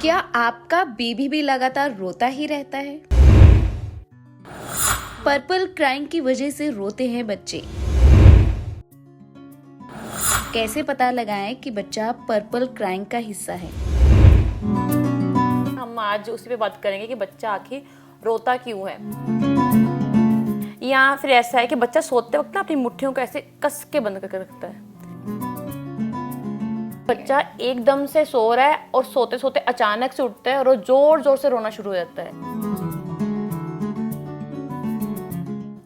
क्या आपका बेबी भी लगातार रोता ही रहता है? पर्पल क्राइंग की वजह से रोते हैं बच्चे। कैसे पता लगाएं कि बच्चा पर्पल क्राइंग का हिस्सा है? हम आज उसी पे बात करेंगे कि बच्चा आखिर रोता क्यों है, या फिर ऐसा है कि बच्चा सोते वक्त ना अपनी मुट्ठियों को ऐसे कस के बंद करके रखता है। बच्चा एकदम से सो रहा है और सोते सोते अचानक से उठता है और वो जोर जोर से रोना शुरू हो जाता है।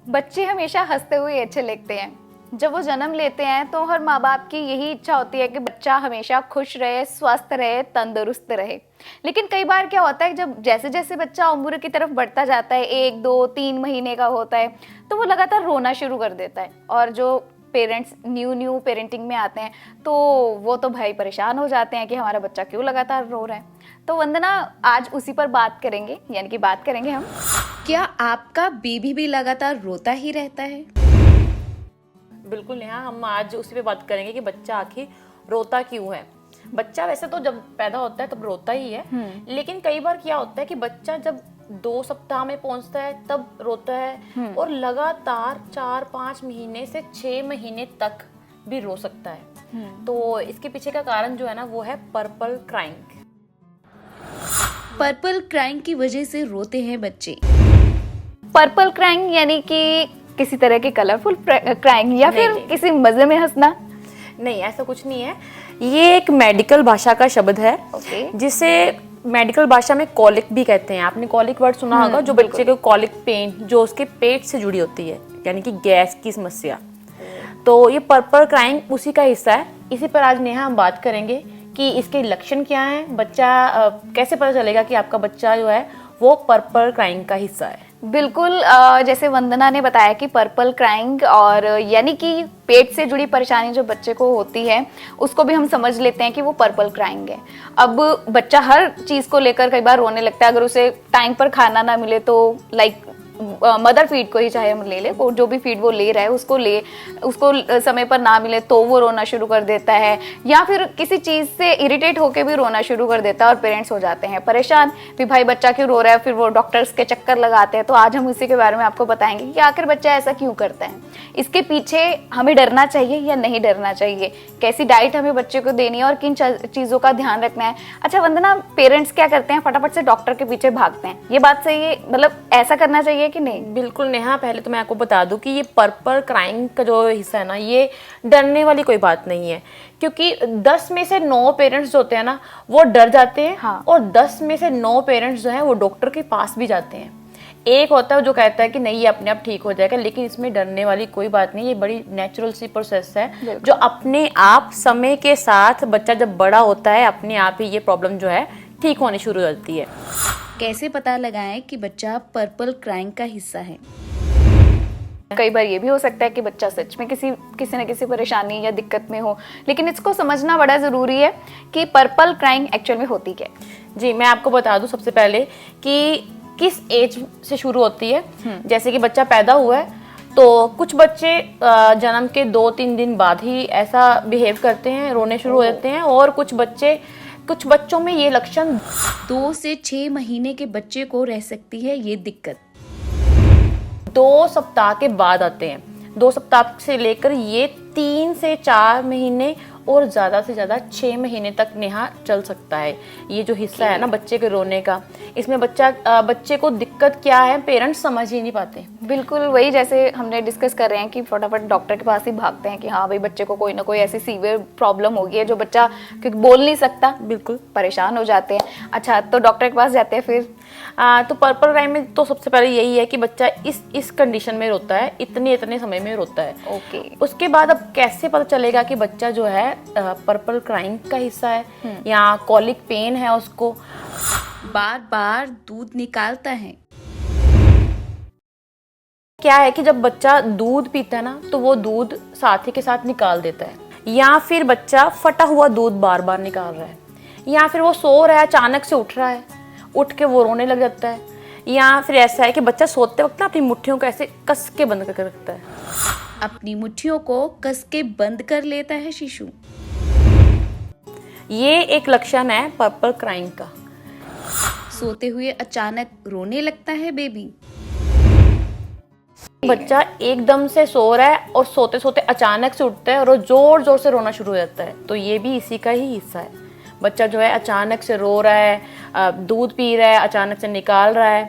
बच्चे हमेशा हंसते हुए अच्छे लगते हैं। जब वो जन्म लेते हैं तो हर माँ बाप की यही इच्छा होती है कि बच्चा हमेशा खुश रहे, स्वस्थ रहे, तंदुरुस्त रहे। लेकिन कई बार क्या होता है, जब जैसे जैसे बच्चा उम्र की तरफ बढ़ता जाता है, 1, 2, 3 महीने का होता है, तो वो लगातार रोना शुरू कर देता है। और जो पेरेंट्स न्यू पेरेंटिंग में आते हैं तो वो तो भाई परेशान हो जाते हैं कि हमारा बच्चा क्यों लगातार रो रहा है। तो वंदना, आज उसी पर बात करेंगे, यानी कि बात करेंगे हम। क्या आपका बेबी भी लगातार रोता ही रहता है? बिल्कुल नेहा, हम आज उसी पे बात करेंगे कि बच्चा आखिर रोता क्यों है। बच्चा वैसे तो जब पैदा होता है तब रोता ही है, लेकिन कई बार क्या होता है कि बच्चा जब 2 सप्ताह में पहुंचता है तब रोता है और लगातार 4-5 महीने से 6 महीने तक भी रो सकता है। तो इसके पीछे का कारण जो है ना, वो है पर्पल क्राइंग। पर्पल क्राइंग की वजह से रोते हैं बच्चे। पर्पल क्राइंग यानी कि किसी तरह की कलरफुल क्राइंग या फिर नहीं। किसी मजे में हंसना? नहीं, ऐसा कुछ नहीं है। ये एक मेडिकल भाषा का शब्द है, जिसे मेडिकल भाषा में कॉलिक भी कहते हैं। आपने कॉलिक वर्ड सुना होगा, जो बच्चे को कॉलिक पेन जो उसके पेट से जुड़ी होती है, यानी कि गैस की समस्या। तो ये पर्पल क्राइंग उसी का हिस्सा है। इसी पर आज नेहा हम बात करेंगे कि इसके लक्षण क्या हैं, बच्चा कैसे पता चलेगा कि आपका बच्चा जो है वो पर्पल क्राइंग का हिस्सा है। बिल्कुल, जैसे वंदना ने बताया कि पर्पल क्राइंग, और यानी कि पेट से जुड़ी परेशानी जो बच्चे को होती है उसको भी हम समझ लेते हैं कि वो पर्पल क्राइंग है। अब बच्चा हर चीज़ को लेकर कई बार रोने लगता है। अगर उसे टाइम पर खाना ना मिले तो लाइक मदर फीड को ही चाहे हम ले ले, वो जो भी फीड वो ले रहा है उसको समय पर ना मिले तो वो रोना शुरू कर देता है, या फिर किसी चीज़ से इरिटेट होकर भी रोना शुरू कर देता है और पेरेंट्स हो जाते हैं परेशान भी भाई बच्चा क्यों रो रहा है। फिर वो डॉक्टर्स के चक्कर लगाते हैं। तो आज हम इसी के बारे में आपको बताएंगे कि आखिर बच्चा ऐसा क्यों करता है, इसके पीछे हमें डरना चाहिए या नहीं डरना चाहिए, कैसी डाइट हमें बच्चे को देनी है और किन चीज़ों का ध्यान रखना है। अच्छा वंदना, पेरेंट्स क्या करते हैं, फटाफट से डॉक्टर के पीछे भागते हैं, ये बात सही है? मतलब ऐसा करना चाहिए कि नहीं? बिल्कुल नेहा, पहले तो मैं आपको बता दूं कि ये पर्पल क्राइंग का जो हिस्सा है ना, ये डरने वाली कोई बात नहीं है। क्योंकि 10 में से 9 पेरेंट्स जो होते हैं ना, वो डर जाते हैं। हाँ। और 10 में से 9 पेरेंट्स जो हैं वो डॉक्टर के पास भी जाते हैं। एक होता है जो कहता है कि नहीं, ये अपने आप ठीक हो जाएगा, लेकिन इसमें डरने वाली कोई बात नहीं। ये बड़ी नेचुरल सी प्रोसेस है जो अपने आप समय के साथ बच्चा जब बड़ा होता है अपने आप ही ये प्रॉब्लम जो है ठीक होनी शुरू हो जाती है। कैसे पता लगाएं कि बच्चा पर्पल क्राइंग का हिस्सा है? कई बार ये भी हो सकता है कि बच्चा सच में किसी न किसी परेशानी या दिक्कत में हो, लेकिन इसको समझना बड़ा ज़रूरी है कि पर्पल क्राइंग एक्चुअल में होती क्या है। जी, मैं आपको बता दूं सबसे पहले कि किस एज से शुरू होती है। जैसे कि बच्चा पैदा हुआ है तो कुछ बच्चे जन्म के 2-3 दिन बाद ही ऐसा बिहेव करते हैं, रोने शुरू हो जाते हैं। और कुछ बच्चों में ये लक्षण 2 से 6 महीने के बच्चे को रह सकती है ये दिक्कत। 2 सप्ताह के बाद आते हैं। 2 सप्ताह से लेकर ये 3 से 4 महीने और ज़्यादा से ज़्यादा 6 महीने तक नेहा चल सकता है। ये जो हिस्सा है ना बच्चे के रोने का, इसमें बच्चे को दिक्कत क्या है पेरेंट्स समझ ही नहीं पाते। बिल्कुल वही, जैसे हमने डिस्कस कर रहे हैं कि फटाफट डॉक्टर के पास ही भागते हैं कि हाँ भाई बच्चे को कोई ना कोई ऐसी सीवियर प्रॉब्लम हो गई है जो बच्चा क्योंकि बोल नहीं सकता, बिल्कुल परेशान हो जाते हैं। अच्छा, तो डॉक्टर के पास जाते हैं फिर? तो पर्पल क्राइंग में तो सबसे पहले यही है कि बच्चा इस कंडीशन में रोता है, इतने समय में रोता है। ओके। उसके बाद अब कैसे पता चलेगा कि बच्चा जो है पर्पल क्राइंग का हिस्सा है या कॉलिक पेन है उसको? बार बार दूध निकालता है। क्या है कि जब बच्चा दूध पीता है ना तो वो दूध साथी के साथ निकाल देता है, या फिर बच्चा फटा हुआ दूध बार बार निकाल रहा है, या फिर वो सो रहा है अचानक से उठ रहा है, उठ के वो रोने लग जाता है, या फिर ऐसा है कि बच्चा सोते वक्त ना अपनी मुट्ठियों को ऐसे कस के बंद करके रखता है। अपनी मुट्ठियों को कस के बंद कर लेता है शिशु। ये एक लक्षण है पर्पल क्राइंग का। सोते हुए अचानक रोने लगता है बेबी। बच्चा एकदम से सो रहा है और सोते सोते अचानक से उठता है और वो जोर जोर से रोना शुरू हो जाता है, तो ये भी इसी का ही हिस्सा है। बच्चा जो है अचानक से रो रहा है, दूध पी रहा है, अचानक से निकाल रहा है,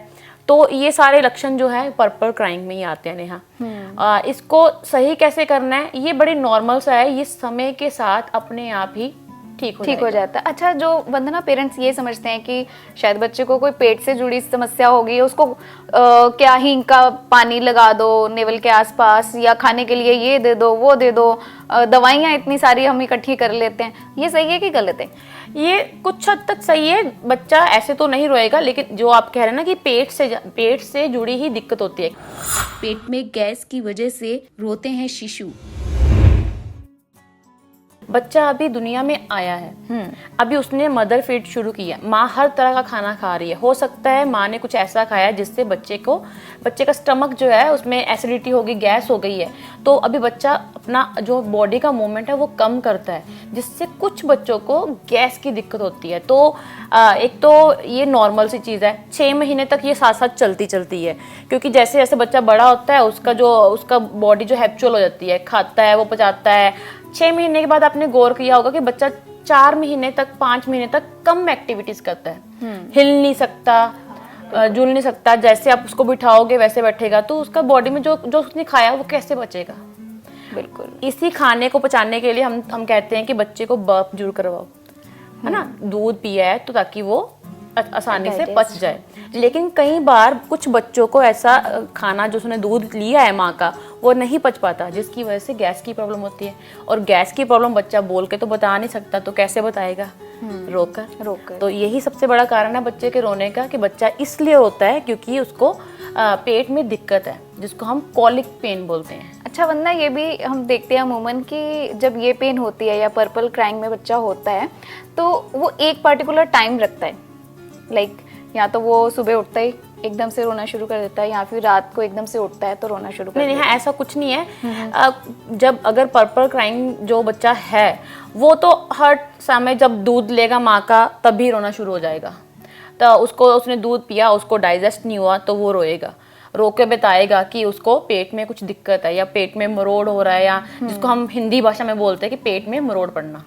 तो ये सारे लक्षण जो है पर्पल क्राइंग में ही आते हैं नेहा। इसको सही कैसे करना है, ये बड़ी नॉर्मल सा है, ये समय के साथ अपने आप ही ठीक हो जाता है। अच्छा, जो वंदना पेरेंट्स ये समझते हैं कि शायद बच्चे को कोई पेट से जुड़ी समस्या होगी, उसको क्या हींग का पानी लगा दो नेवल के आसपास, या खाने के लिए ये दे दो वो दे दो, दवाइयाँ इतनी सारी हम इकट्ठी कर लेते हैं, ये सही है कि गलत है? ये कुछ हद तक सही है, बच्चा ऐसे तो नहीं रोएगा, लेकिन जो आप कह रहे हैं ना कि पेट से जुड़ी ही दिक्कत होती है। पेट में गैस की वजह से रोते हैं शिशु। बच्चा अभी दुनिया में आया है, अभी उसने मदर फीड शुरू किया, माँ हर तरह का खाना खा रही है, हो सकता है माँ ने कुछ ऐसा खाया जिससे बच्चे का स्टमक जो है उसमें एसिडिटी हो गई, गैस हो गई है, तो अभी बच्चा अपना जो बॉडी का मूवमेंट है वो कम करता है, जिससे कुछ बच्चों को गैस की दिक्कत होती है। तो एक तो ये नॉर्मल सी चीज़ है, 6 महीने तक ये साथ साथ चलती है, क्योंकि जैसे जैसे बच्चा बड़ा होता है उसका बॉडी जो हैप्चुअल हो जाती है, खाता है, वो पचाता है। 6 महीने के बाद आपने गौर किया होगा कि बच्चा 4 महीने तक 5 महीने तक कम एक्टिविटीज करता है, हिल नहीं सकता, जुल नहीं सकता, जैसे आप उसको बिठाओगे वैसे बैठेगा, तो उसका बॉडी में जो उसने खाया वो कैसे बचेगा। बिल्कुल, इसी खाने को पचाने के लिए हम कहते हैं कि बच्चे को बर्प जरूर करवाओ, है ना, दूध पिया है तो ताकि वो आसानी से पच जाए। लेकिन कई बार कुछ बच्चों को ऐसा खाना जो उसने दूध लिया है माँ का वो नहीं पच पाता, जिसकी वजह से गैस की प्रॉब्लम होती है, और गैस की प्रॉब्लम बच्चा बोल के तो बता नहीं सकता, तो कैसे बताएगा, रोकर। तो यही सबसे बड़ा कारण है बच्चे के रोने का, कि बच्चा इसलिए रोता है क्योंकि उसको पेट में दिक्कत है, जिसको हम कॉलिक पेन बोलते हैं। अच्छा वंदना, ये भी हम देखते हैं अमूमन कि जब ये पेन होती है या पर्पल क्राइंग में बच्चा होता है तो वो एक पर्टिकुलर टाइम रखता है, लाइक या तो वो सुबह उठता ही एकदम से रोना शुरू कर देता है, या फिर रात को एकदम से उठता है तो रोना शुरू कर देता है। नहीं, ऐसा कुछ नहीं है। जब अगर पर्पल क्राइंग जो बच्चा है वो तो हर समय जब दूध लेगा माँ का तभी रोना शुरू हो जाएगा, तो उसने दूध पिया, उसको डाइजेस्ट नहीं हुआ तो वो रोएगा, रो के बताएगा कि उसको पेट में कुछ दिक्कत है या पेट में मरोड़ हो रहा है, या जिसको हम हिंदी भाषा में बोलते हैं कि पेट में मरोड़ पड़ना।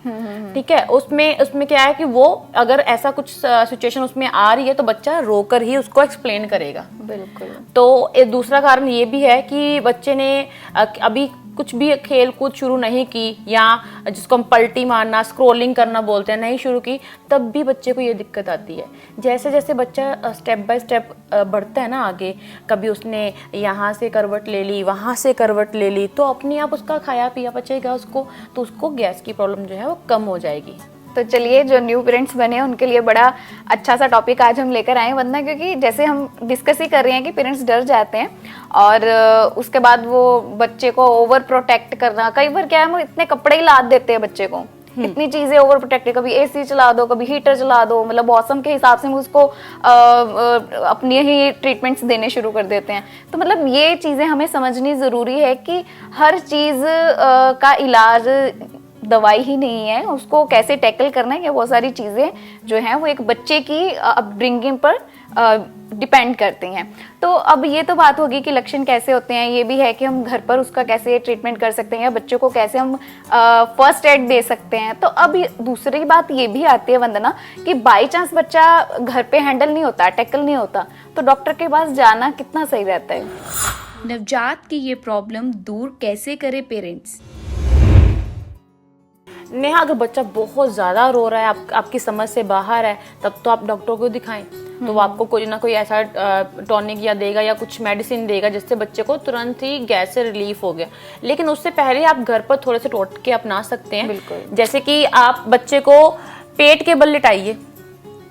ठीक है, उसमें क्या है कि वो अगर ऐसा कुछ सिचुएशन उसमें आ रही है तो बच्चा रोकर ही उसको एक्सप्लेन करेगा। बिल्कुल। तो एक दूसरा कारण ये भी है कि बच्चे ने अभी कुछ भी खेल कूद शुरू नहीं की, या जिसको हम पलटी मारना, स्क्रोलिंग करना बोलते हैं, नहीं शुरू की, तब भी बच्चे को ये दिक्कत आती है। जैसे जैसे बच्चा स्टेप बाय स्टेप बढ़ता है ना आगे, कभी उसने यहाँ से करवट ले ली, वहाँ से करवट ले ली, तो अपने आप उसका खाया पिया बचेगा उसको, तो उसको गैस की प्रॉब्लम जो है वो कम हो जाएगी। तो चलिए, जो न्यू पेरेंट्स बने हैं उनके लिए बड़ा अच्छा सा टॉपिक आज हम लेकर आए हैं वंदना, क्योंकि जैसे हम डिस्कस ही कर रहे हैं कि पेरेंट्स डर जाते हैं और उसके बाद वो बच्चे को ओवर प्रोटेक्ट करना, कई बार क्या है हम इतने कपड़े ही लाद देते हैं बच्चे को, इतनी चीजें ओवर प्रोटेक्ट, कभी एसी चला दो, कभी हीटर चला दो, मतलब मौसम के हिसाब से हम उसको अपनी ही ट्रीटमेंट्स देने शुरू कर देते हैं। तो मतलब ये चीजें हमें समझनी जरूरी है कि हर चीज का इलाज दवाई ही नहीं है, उसको कैसे टैकल करना है, ये बहुत सारी चीजें जो हैं वो एक बच्चे की अपब्रिंगिंग पर डिपेंड करती हैं। तो अब ये तो बात होगी कि लक्षण कैसे होते हैं, ये भी है कि हम घर पर उसका कैसे ट्रीटमेंट कर सकते हैं या बच्चों को कैसे हम फर्स्ट एड दे सकते हैं। तो अब दूसरी बात ये भी आती है वंदना कि बाई चांस बच्चा घर पे हैंडल नहीं होता, टैकल नहीं होता, तो डॉक्टर के पास जाना कितना सही रहता है? नवजात की ये प्रॉब्लम दूर कैसे करे पेरेंट्स? नेहा, अगर बच्चा बहुत ज़्यादा रो रहा है, आपकी समझ से बाहर है, तब तो आप डॉक्टर को दिखाएं, तो वो आपको कोई ना कोई ऐसा टॉनिक या देगा या कुछ मेडिसिन देगा जिससे बच्चे को तुरंत ही गैस से रिलीफ हो गया। लेकिन उससे पहले आप घर पर थोड़े से टोटके अपना सकते हैं। बिल्कुल। जैसे कि आप बच्चे को पेट के बल लिटाइए,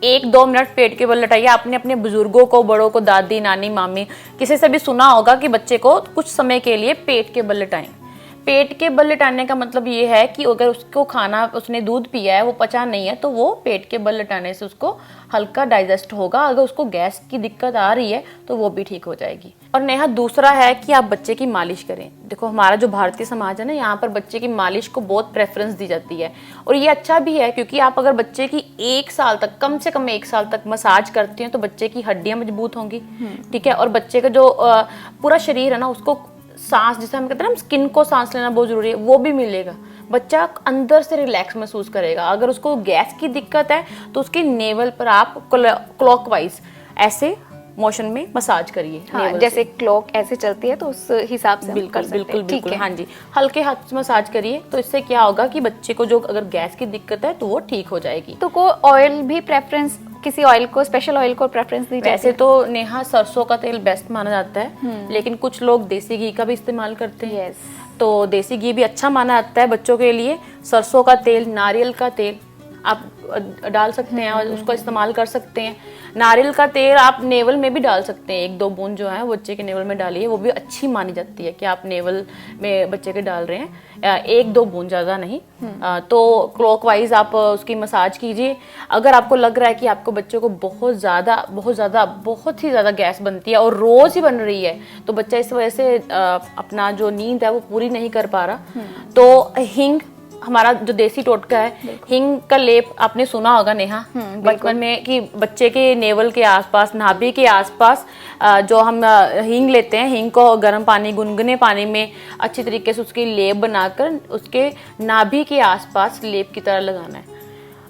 1-2 मिनट पेट के बल लिटाइए। आपने अपने बुजुर्गों को, बड़ों को, दादी नानी मामी, किसी से भी सुना होगा कि बच्चे को कुछ समय के लिए पेट के बल लिटाएं। पेट के बल लटाने का मतलब ये है कि अगर उसको खाना, उसने दूध पिया है, वो पचा नहीं है, तो वो पेट के बल लटाने से उसको हल्का डाइजेस्ट होगा। अगर उसको गैस की दिक्कत आ रही है तो वो भी ठीक हो जाएगी। और नेहा दूसरा है कि आप बच्चे की मालिश करें। देखो हमारा जो भारतीय समाज है ना, यहाँ पर बच्चे की मालिश को बहुत प्रेफरेंस दी जाती है, और ये अच्छा भी है, क्योंकि आप अगर बच्चे की 1 साल तक, कम से कम 1 साल तक मसाज करते हैं तो बच्चे की हड्डियां मजबूत होंगी, ठीक है, और बच्चे का जो पूरा शरीर है ना, उसको सांस, जिसे हम कहते हैं ना, स्किन को सांस लेना बहुत जरूरी है, वो भी मिलेगा। बच्चा अंदर से रिलैक्स महसूस करेगा। अगर उसको गैस की दिक्कत है तो उसके नेवल पर आप क्लॉकवाइज ऐसे मोशन में मसाज करिए। हाँ, जैसे क्लॉक ऐसे चलती है तो उस हिसाब से बिल्कुल कर सकते बिल्कुल हैं। बिल्कुल, हाँ जी, हल्के हाथ से मसाज करिए। तो इससे क्या होगा कि बच्चे को जो अगर गैस की दिक्कत है तो वो ठीक हो जाएगी। तो को ऑयल भी प्रेफरेंस, किसी ऑयल को, स्पेशल ऑयल को प्रेफरेंस दी जाती है? वैसे तो नेहा सरसों का तेल बेस्ट माना जाता है, लेकिन कुछ लोग देसी घी का भी इस्तेमाल करते हैं। तो देसी घी भी अच्छा माना जाता है बच्चों के लिए। सरसों का तेल, नारियल का तेल आप डाल सकते हैं और उसको इस्तेमाल कर सकते हैं। नारियल का तेल आप नेवल में भी डाल सकते हैं, 1-2 बूंद जो है वो बच्चे के नेवल में डालिए, वो भी अच्छी मानी जाती है कि आप नेवल में बच्चे के डाल रहे हैं, 1-2 बूंद, ज़्यादा नहीं। तो क्लॉकवाइज आप उसकी मसाज कीजिए। अगर आपको लग रहा है कि आपको बच्चे को बहुत ही ज़्यादा गैस बनती है और रोज़ ही बन रही है, तो बच्चा इस वजह से अपना जो नींद है वो पूरी नहीं कर पा रहा, तो हींग, हमारा जो देसी टोटका है, हींग का लेप आपने सुना होगा नेहा बचपन में, कि बच्चे के नेवल के आसपास, नाभि के आसपास जो हम हींग लेते हैं, हींग को गर्म पानी, गुनगुने पानी में अच्छी तरीके से उसकी लेप बनाकर उसके नाभि के आसपास लेप की तरह लगाना है।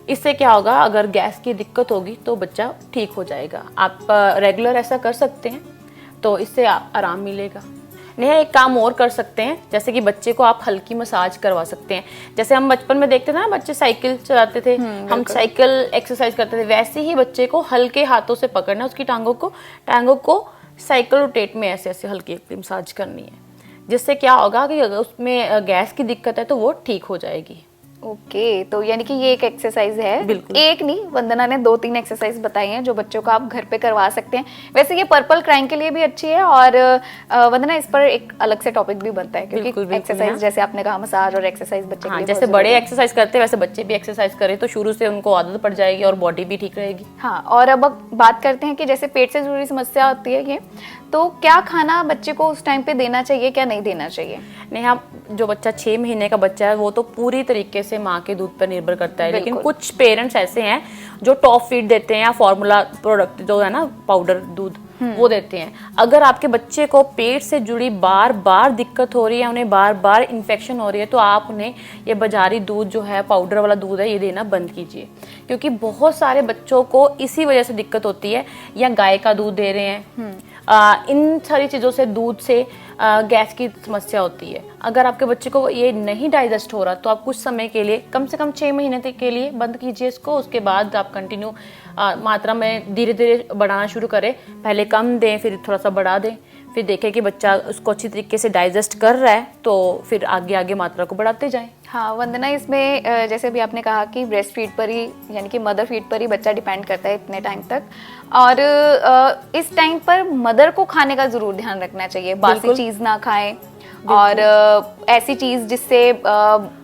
इससे क्या होगा, अगर गैस की दिक्कत होगी तो बच्चा ठीक हो जाएगा। आप रेगुलर ऐसा कर सकते हैं तो इससे आराम मिलेगा। नेहा एक काम और कर सकते हैं, जैसे कि बच्चे को आप हल्की मसाज करवा सकते हैं। जैसे हम बचपन में देखते थे ना, बच्चे साइकिल चलाते थे, हम साइकिल एक्सरसाइज करते थे, वैसे ही बच्चे को हल्के हाथों से पकड़ना, उसकी टांगों को साइकिल रोटेट में ऐसे ऐसे हल्की हल्की मसाज करनी है। जिससे क्या होगा कि अगर उसमें गैस की दिक्कत है तो वो ठीक हो जाएगी। ओके, तो यानी कि ये एक एक्सरसाइज है। बिल्कुल। एक नहीं, वंदना ने 2-3 एक्सरसाइज बताई हैं जो बच्चों को आप घर पे करवा सकते हैं। वैसे ये पर्पल क्राइंग के लिए भी अच्छी है, और वंदना इस पर एक अलग से टॉपिक भी बनता है, क्योंकि एक्सरसाइज जैसे आपने कहा, मसाज और एक्सरसाइज बच्चे के लिए जैसे बड़े एक्सरसाइज करते हैं वैसे बच्चे भी एक्सरसाइज करें तो शुरू से उनको आदत पड़ जाएगी और बॉडी भी ठीक रहेगी। हाँ, और अब बात करते हैं कि जैसे पेट से जुड़ी समस्या होती है ये, तो क्या खाना बच्चे को उस टाइम पे देना चाहिए, क्या नहीं देना चाहिए? नेहा, जो बच्चा 6 महीने का बच्चा है वो तो पूरी तरीके से माँ के दूध पर निर्भर करता है, लेकिन कुछ पेरेंट्स ऐसे हैं जो टॉप फीड देते हैं या फॉर्मूला प्रोडक्ट जो है ना, पाउडर दूध, वो देते हैं। अगर आपके बच्चे को पेट से जुड़ी बार बार दिक्कत हो रही है, उन्हें बार बार इन्फेक्शन हो रही है, तो आप उन्हें ये बाजारी दूध जो है, पाउडर वाला दूध है, ये देना बंद कीजिए, क्योंकि बहुत सारे बच्चों को इसी वजह से दिक्कत होती है। या गाय का दूध दे रहे हैं, इन सारी चीज़ों से, दूध से गैस की समस्या होती है। अगर आपके बच्चे को ये नहीं डाइजेस्ट हो रहा तो आप कुछ समय के लिए, कम से कम 6 महीने तक के लिए बंद कीजिए इसको। उसके बाद आप कंटिन्यू मात्रा में धीरे धीरे बढ़ाना शुरू करें। पहले कम दें, फिर थोड़ा सा बढ़ा दें, फिर देखें कि बच्चा उसको अच्छी तरीके से डाइजेस्ट कर रहा है, तो फिर आगे आगे मात्रा को बढ़ाते जाएं। हाँ वंदना, इसमें जैसे भी आपने कहा कि ब्रेस्ट फीड पर ही, यानी कि मदर फीड पर ही बच्चा डिपेंड करता है इतने टाइम तक, और इस टाइम पर मदर को खाने का जरूर ध्यान रखना चाहिए। बासी चीज ना खाएं, और ऐसी चीज जिससे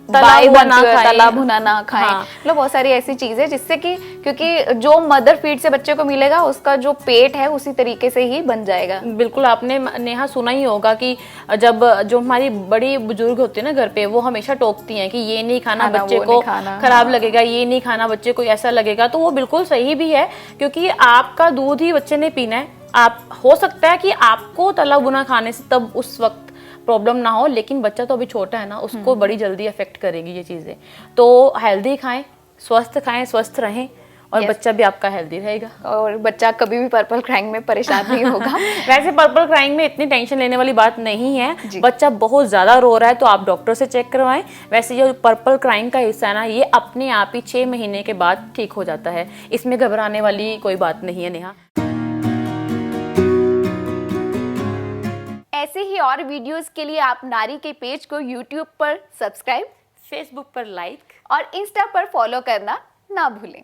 तला भुना ना खाएं। मतलब बहुत सारी ऐसी चीजें जिससे कि, क्योंकि जो मदर फीड से बच्चे को मिलेगा उसका जो पेट है उसी तरीके से ही बन जाएगा। बिल्कुल, आपने नेहा सुना ही होगा कि जब जो हमारी बड़ी बुजुर्ग होती है ना घर पे, वो हमेशा टोकती हैं कि ये नहीं खाना, बच्चे को खराब लगेगा, ये नहीं खाना, बच्चे को ऐसा लगेगा। तो वो बिल्कुल सही भी है, क्योंकि आपका दूध ही बच्चे ने पीना है। आप, हो सकता है कि आपको तला भुना खाने से तब उस वक्त प्रॉब्लम ना हो, लेकिन बच्चा तो अभी छोटा है ना, उसको बड़ी जल्दी अफेक्ट करेगी ये चीजें। तो हेल्दी खाएं, स्वस्थ रहें, और बच्चा भी आपका हेल्दी रहेगा, और बच्चा कभी भी पर्पल क्राइंग में परेशान नहीं होगा। वैसे पर्पल क्राइंग में इतनी टेंशन लेने वाली बात नहीं है। बच्चा बहुत ज्यादा रो रहा है तो आप डॉक्टर से चेक करवाएं। वैसे ये पर्पल क्राइंग का हिस्सा है ना, ये अपने आप ही 6 महीने के बाद ठीक हो जाता है। इसमें घबराने वाली कोई बात नहीं है नेहा। ऐसे ही और वीडियोस के लिए आप नारी के पेज को YouTube पर सब्सक्राइब, Facebook पर लाइक और Insta पर फॉलो करना ना भूलें।